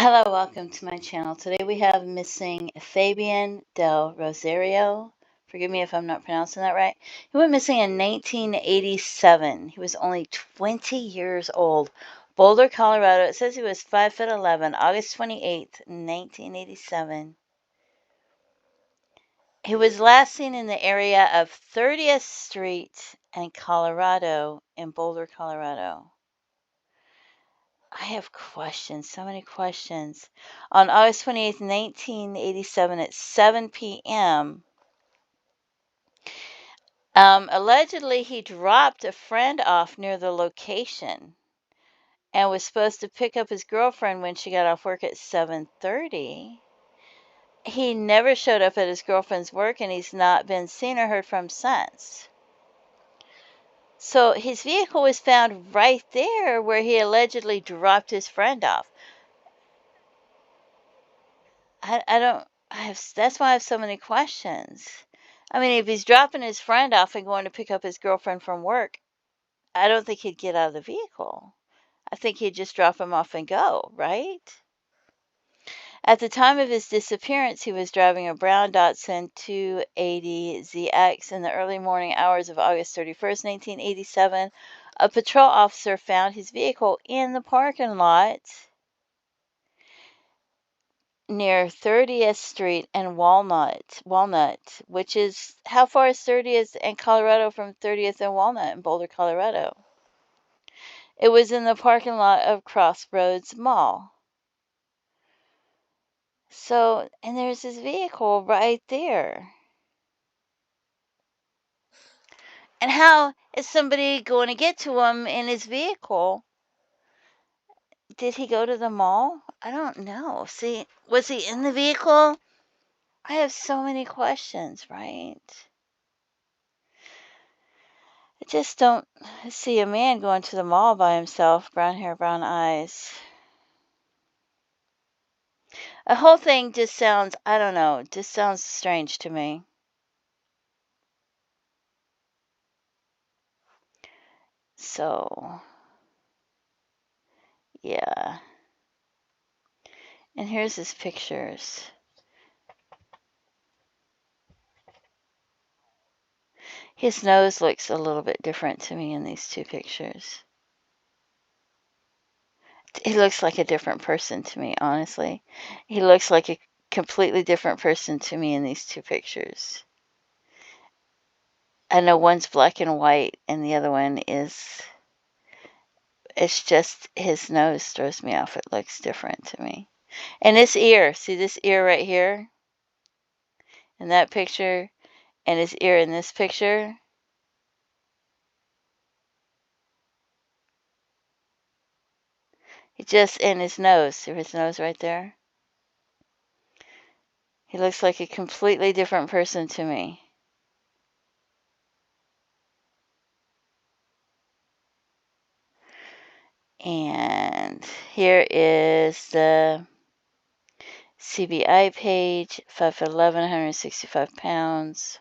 Hello, welcome to my channel. Today we have missing Fabian Del Rosario. Forgive me if I'm not pronouncing that right. He went missing in 1987. He was only 20 years old. Boulder, Colorado. It says he was 5'11", August 28th, 1987. He was last seen in the area of 30th Street and Colorado in Boulder, Colorado. I have questions, so many questions. On August 28th, 1987 at 7 p.m., allegedly he dropped a friend off near the location and was supposed to pick up his girlfriend when she got off work at 7:30. He never showed up at his girlfriend's work, and he's not been seen or heard from since. So his vehicle was found right there where he allegedly dropped his friend off. I don't that's why I have so many questions. I mean, if he's dropping his friend off and going to pick up his girlfriend from work, I don't think he'd get out of the vehicle. I think he'd just drop him off and go, right? At the time of his disappearance, he was driving a brown Datsun 280ZX in the early morning hours of August 31st, 1987. A patrol officer found his vehicle in the parking lot near 30th Street and Walnut, which is, how far is 30th and Colorado from 30th and Walnut in Boulder, Colorado? It was in the parking lot of Crossroads Mall. So, and there's his vehicle right there. And how is somebody going to get to him in his vehicle? Did he go to the mall? I don't know. See, was he in the vehicle? I have so many questions, right? I just don't see a man going to the mall by himself, brown hair, brown eyes. The whole thing just sounds, I don't know, just sounds strange to me. So, yeah. And here's his pictures. His nose looks a little bit different to me in these two pictures. He looks like a different person to me, honestly. He looks like a completely different person to me in these two pictures. I know one's black and white and the other one is, it's just his nose throws me off. It looks different to me. And this ear, see this ear right here in that picture, and his ear in this picture? He just, in his nose, see his nose right there? He looks like a completely different person to me. And here is the CBI page, 5'11", 165 pounds.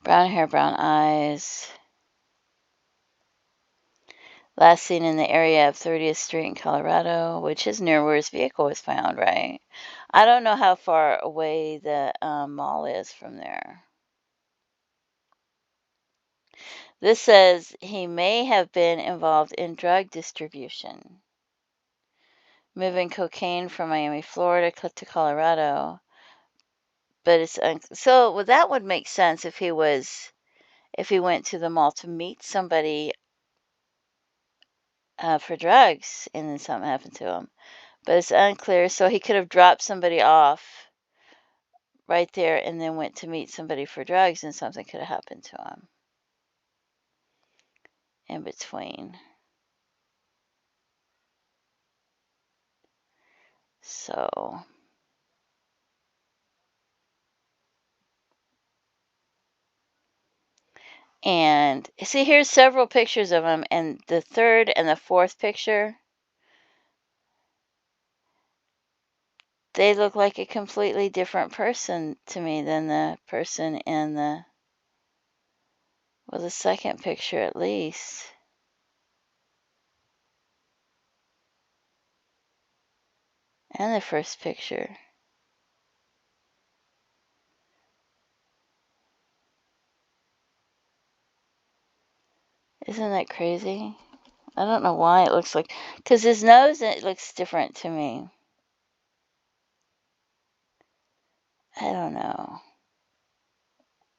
Brown hair, brown eyes. Last seen in the area of 30th Street in Colorado, which is near where his vehicle was found, right? I don't know how far away the mall is from there. This says he may have been involved in drug distribution, moving cocaine from Miami, Florida to Colorado. But it's so well, that would make sense if he went to the mall to meet somebody for drugs and then something happened to him. But it's unclear. So he could have dropped somebody off right there and then went to meet somebody for drugs and something could have happened to him in between. So, and see, here's several pictures of him, and the third and the fourth picture, they look like a completely different person to me than the person in the, well, the second picture at least. And the first picture. Isn't that crazy? I don't know why it looks like, because his nose, it looks different to me. I don't know.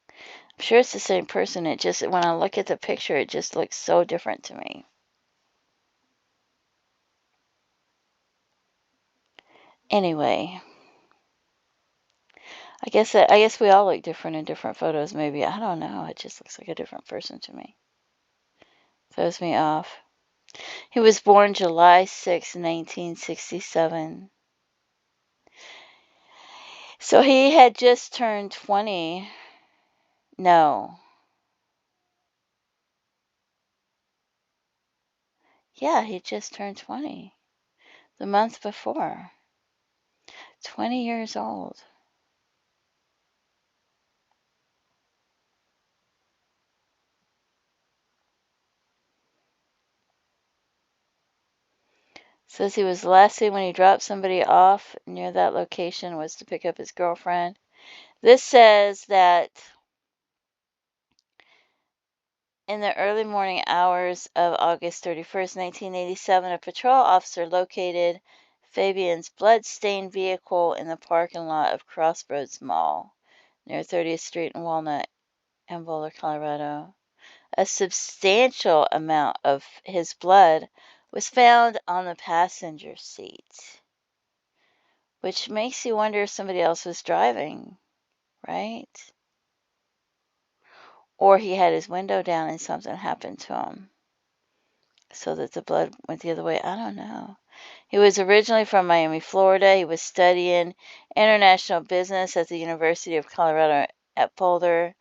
I'm sure it's the same person. It just, when I look at the picture, it just looks so different to me. Anyway, I guess we all look different in different photos. Maybe, I don't know. It just looks like a different person to me. Throws me off. He was born July 6, 1967. So he had just turned 20. No. Yeah, he just turned 20 the month before. 20 years old. Says he was last seen when he dropped somebody off near that location was to pick up his girlfriend. This says that in the early morning hours of August 31st, 1987, a patrol officer located Fabian's blood-stained vehicle in the parking lot of Crossroads Mall near 30th Street and Walnut in Boulder, Colorado. A substantial amount of his blood was found on the passenger seat, which makes you wonder if somebody else was driving, right? Or he had his window down and something happened to him so that the blood went the other way. I don't know. He was originally from Miami, Florida. He was studying international business at the University of Colorado at Boulder.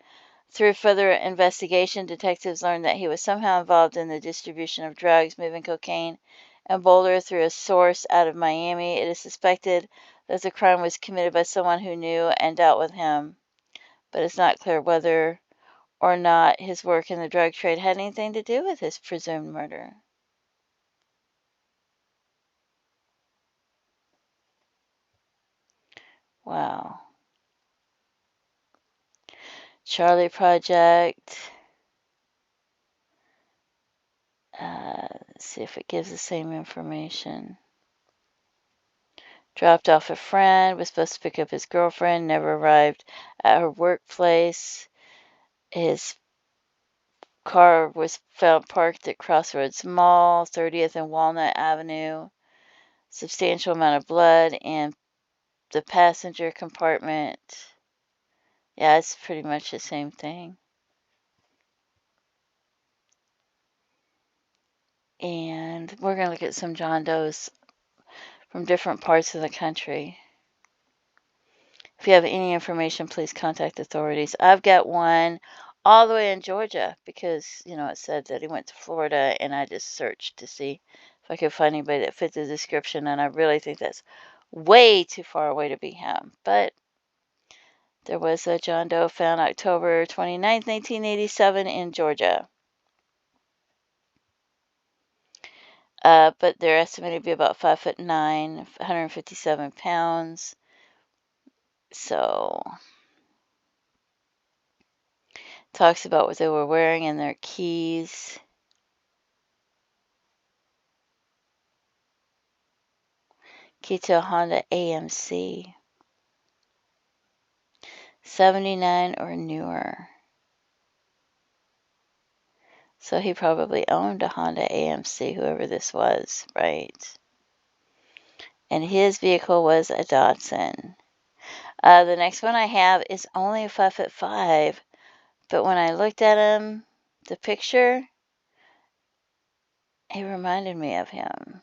Through further investigation, detectives learned that he was somehow involved in the distribution of drugs, moving cocaine and Boulder through a source out of Miami. It is suspected that the crime was committed by someone who knew and dealt with him, but it's not clear whether or not his work in the drug trade had anything to do with his presumed murder. Wow. Charlie Project. Let's see if it gives the same information. Dropped off a friend, was supposed to pick up his girlfriend, never arrived at her workplace. His car was found parked at Crossroads Mall, 30th and Walnut Avenue. Substantial amount of blood in the passenger compartment. Yeah, it's pretty much the same thing. And we're going to look at some John Does from different parts of the country. If you have any information, please contact authorities. I've got one all the way in Georgia because, it said that he went to Florida, and I just searched to see if I could find anybody that fit the description, and I really think that's way too far away to be him. But there was a John Doe found October 29th, 1987 in Georgia. But they're estimated to be about 5'9", 157 pounds. So, talks about what they were wearing and their keys. Key to a Honda AMC. 79 or newer. So he probably owned a Honda AMC, whoever this was, right? And his vehicle was a Datsun. The next one I have is only 5'5", but when I looked at him, the picture, he reminded me of him.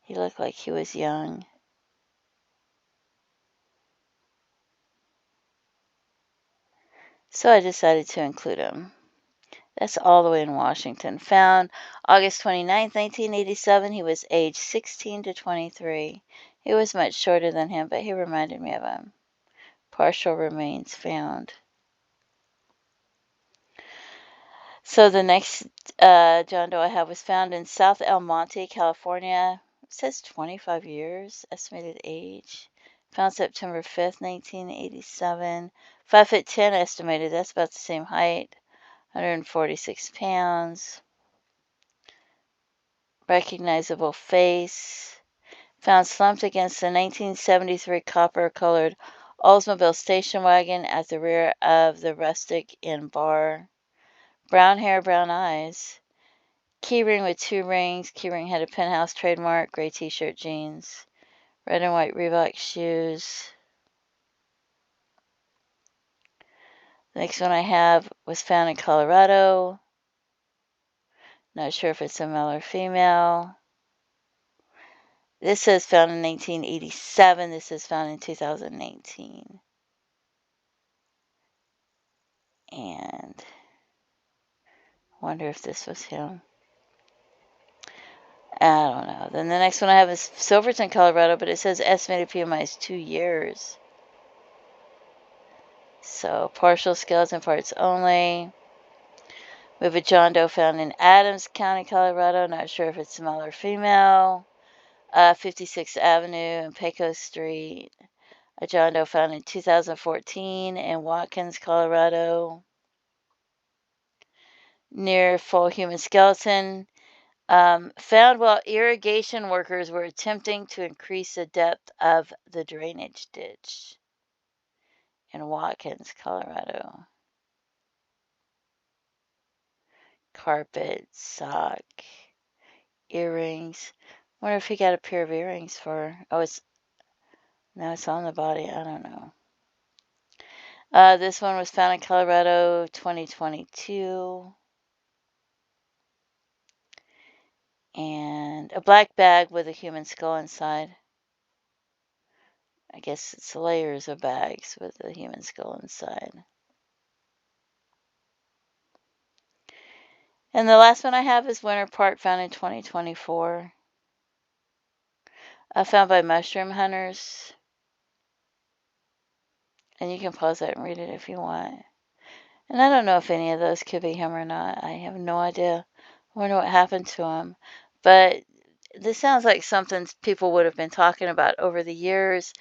He looked like he was young. So I decided to include him. That's all the way in Washington. Found August 29th, 1987. He was age 16 to 23. He was much shorter than him, but he reminded me of him. Partial remains found. So the next John Doe I have was found in South El Monte, California. It says 25 years, estimated age. Found September 5th, 1987. 5'10" estimated. That's about the same height. 146 pounds. Recognizable face. Found slumped against the 1973 copper-colored Oldsmobile station wagon at the rear of the Rustic Inn bar. Brown hair, brown eyes. Keyring with 2 rings. Keyring had a Penthouse trademark. Gray t-shirt, jeans. Red and white Reebok shoes. The next one I have was found in Colorado. Not sure if it's a male or female. This says found in 1987. This is found in 2019. And wonder if this was him. I don't know. Then the next one I have is Silverton, Colorado, but it says estimated PMI is 2 years. So partial skeleton parts only. We have a John Doe found in Adams County, Colorado. Not sure if it's male or female. 56th Avenue and Pecos Street. A John Doe found in 2014 in Watkins, Colorado. Near full human skeleton. Found while irrigation workers were attempting to increase the depth of the drainage ditch in Watkins, Colorado. Carpet, sock, earrings. Wonder if he got a pair of earrings for. Oh, it's on the body. I don't know. This one was found in Colorado, 2022. And a black bag with a human skull inside. I guess it's layers of bags with a human skull inside. And the last one I have is Winter Park, found in 2024. Found by mushroom hunters. And you can pause that and read it if you want. And I don't know if any of those could be him or not. I have no idea. I wonder what happened to him. But this sounds like something people would have been talking about over the years.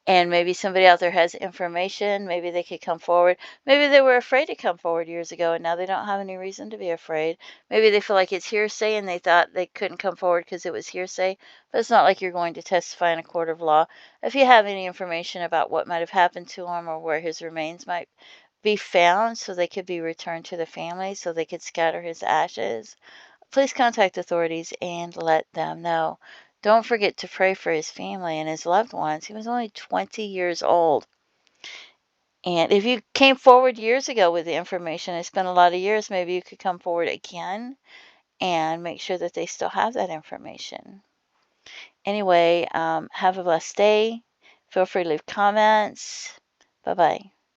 And maybe somebody out there has information. Maybe they could come forward. Maybe they were afraid to come forward years ago, and now they don't have any reason to be afraid. Maybe they feel like it's hearsay, and they thought they couldn't come forward because it was hearsay. But it's not like you're going to testify in a court of law. If you have any information about what might have happened to him or where his remains might be found so they could be returned to the family so they could scatter his ashes, please contact authorities and let them know. Don't forget to pray for his family and his loved ones. He was only 20 years old. And if you came forward years ago with the information, it's been a lot of years, maybe you could come forward again and make sure that they still have that information. Anyway, have a blessed day. Feel free to leave comments. Bye-bye.